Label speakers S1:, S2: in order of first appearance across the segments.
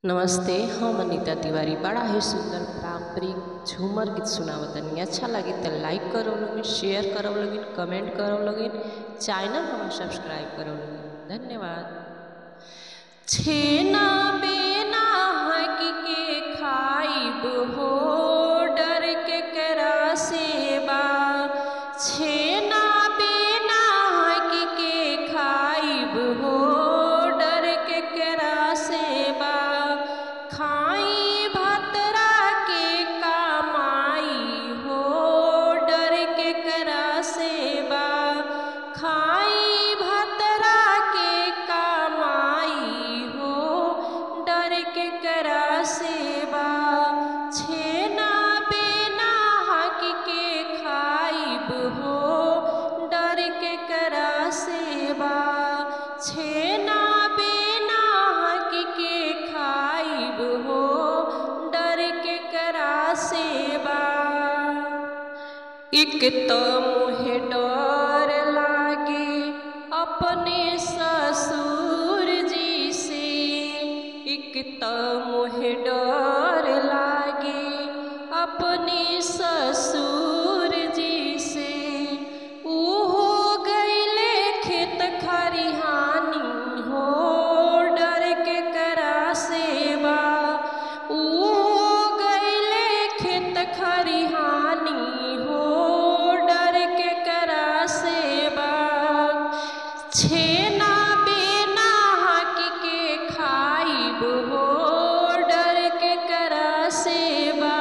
S1: नमस्ते, हम अनीता तिवारी बड़ा ही सुंदर पारंपरिक झूमर गीत सुनावतनी। अच्छा लगी तो लाइक करो लोगिन, शेयर करो लोगिन, कमेंट करो लोगिन, चैनल हमारा सब्सक्राइब करो लोगिन। धन्यवाद। छेना बेना हक के खाइब हो, डर के करा सेवा। छेना बेना हक के खाइब हो, डर के करा सेवा। खाई भतरा के कमाई हो, डर के करा सेवा। खाई भतरा के कमाई हो, डर के करा सेवा। छेना बेना हक के खाइब हो, डर के करा सेवा। छेना बेना हक के खाइब हो, डर के करा सेवा। एक तो मुहे डर लागे अपने ससुर जी से, एक तो मुहे डर लागे अपने ससुर जी से। उहो गईले खेत खरिहानी हो, डर के करा सेवा। उहो गईले खेत खरिहानी हो, डर के करा सेवा। छेना बेना हक के खाइब हो, डर के करा सेवा।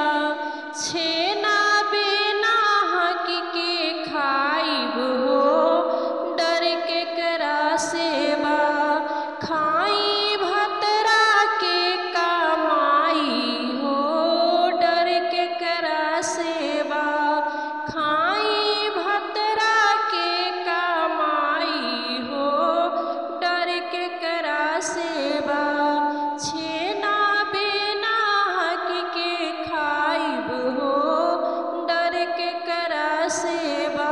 S1: छेना बेना हक के खाइब हो, डर के करा सेवा। खाई भतरा के कमाई हो, डर के करा सेवा। खाई भतरा के कमाई हो, डर के करा सेवा। छेना बेना हक के खाइब हो, डर के करा सेवा।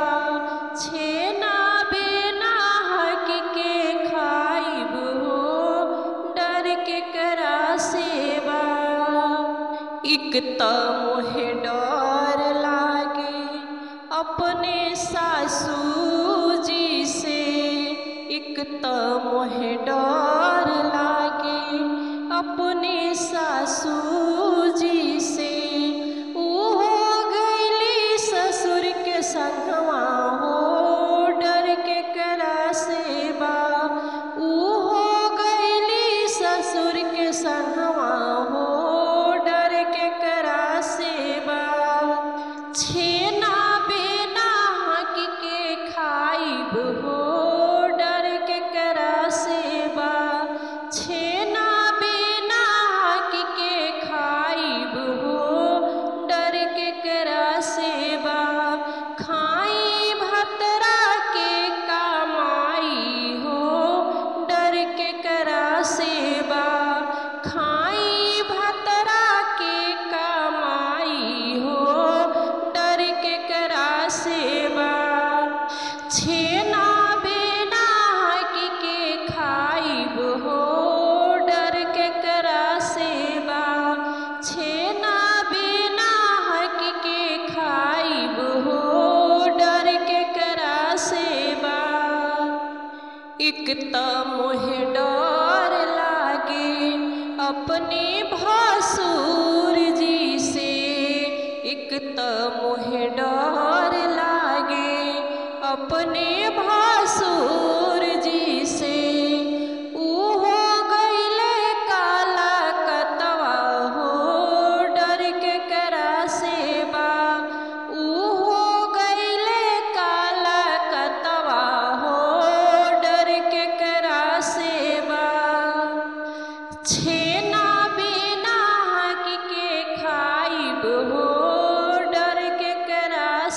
S1: छेना बेना हक के खाइब हो, डर के करा सेवा। एक तो मुहे डर लागे अपने सासू जी से, एक तो मुहे डर लागे अपने सासू जी से। उहो गईली ससुर के संगवा हो, डर के करा सेवा। उहो गईली ससुर के संगवा हो, डर के करा सेवा। छेना बेना हक के खाइब हो, डर के करा सेवा। छेना बेना हक के खाइब हो, डर के करा सेवा। खाई भतरा के कमाई हो, डर के करा सेवा। खाई भतरा के कमाई हो, डर के करा सेवा। छेना बेना हक के खाइब हो, डर के करा सेवा। छेना बेना हक के खाइब हो, डर के करा सेवा। एक तो मुहे डर लागे अपने भसुर जी से, एक तो मुहे डर लागे अपने भसुर जी से। उहो गईले काला कतवा हो, डर के करा सेवा। उहो गईले काला कतवा हो, डर के करा सेवा। छेना बेना हक के खाइब हो, डर के करा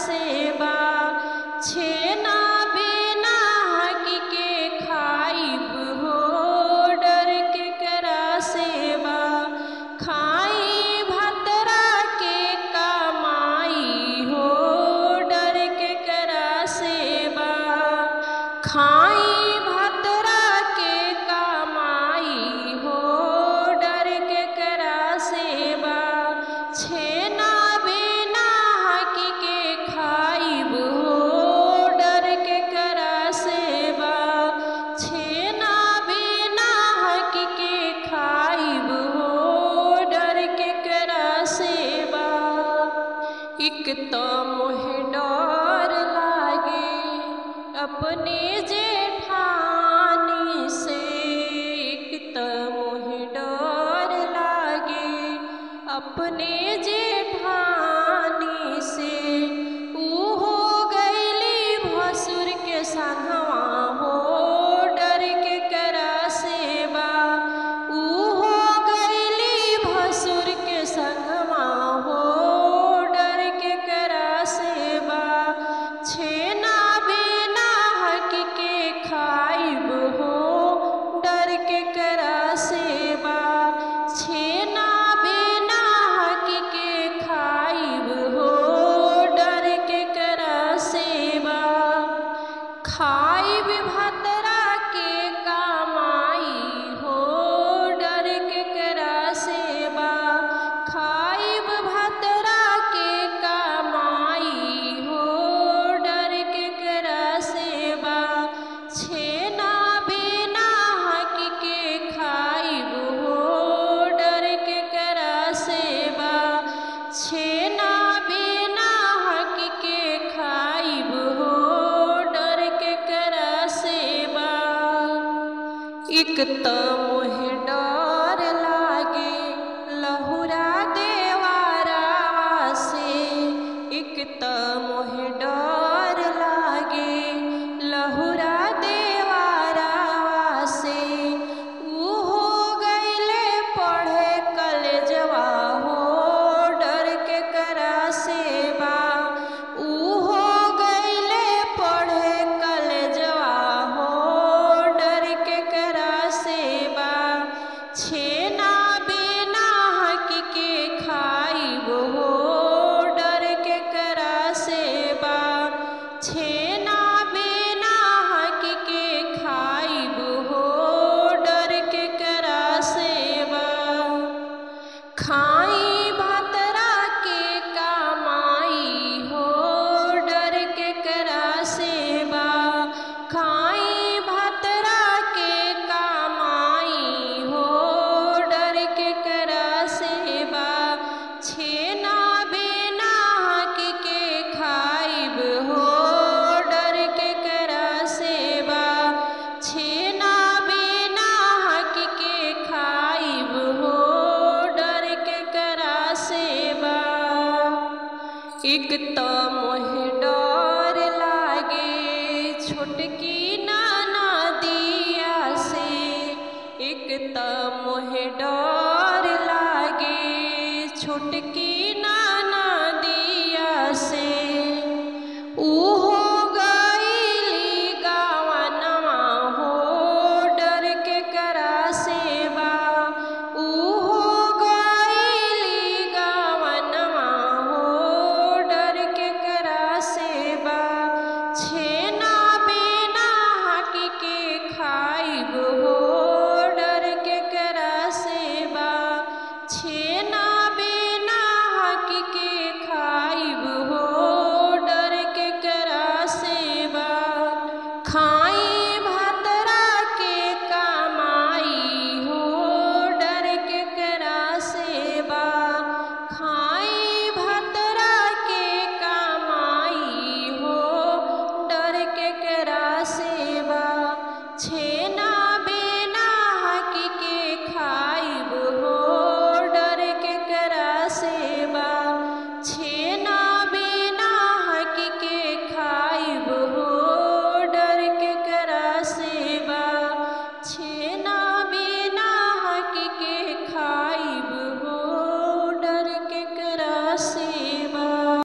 S1: एक तो मोहे डर लागे अपने जेठानी से, एक तो मोहे डर लागे अपने जेठानी से। ऊ हो गईली भसुर के संगवा हो डर के करा सेवा। ऊ हो गईली भसुर के संगवा हो डर के करा सेवा। छेना बिना हक के खाइब हो डर के करा सेवा। छेना बिना हक के खाइब हो डर के करा सेवा। खाइब भतरा के कमाई हो डर के करा सेवा। खाइब भतरा के कमाई हो डर के करा सेवा। छेना बिना हक के खाइब हो डर के करा सेवा। छेना बिना हक के खाइब हो डर के करा सेवा। एक तो मोहे डर लागे लहुरा देवारावा से, एक तो मोहे डर लागे लहुरा देवारावा से। ऊ हो गईले पढ़े कलेजवा हो डर के करा सेवा। ऊ हो गईले पढ़े कलेजवा हो डर के करा सेवा। छेना बिना हक के खाइब हो डर के करा सेवा। छेना बिना हक के खाइब हो डर के करा सेवा। खाई भतरा के कमाई हो डर के करा सेवा। खाई भतरा के कमाई हो डर के करा सेवा। छेना बिना हक के खाइब हो डर के करा सेवा। छेना बिना हक के खाइब हो डर के करा सेवा। एक तो मोहे डर लागे छोटकी ननदिया से, एक तो मोहे डर लागे छोटकी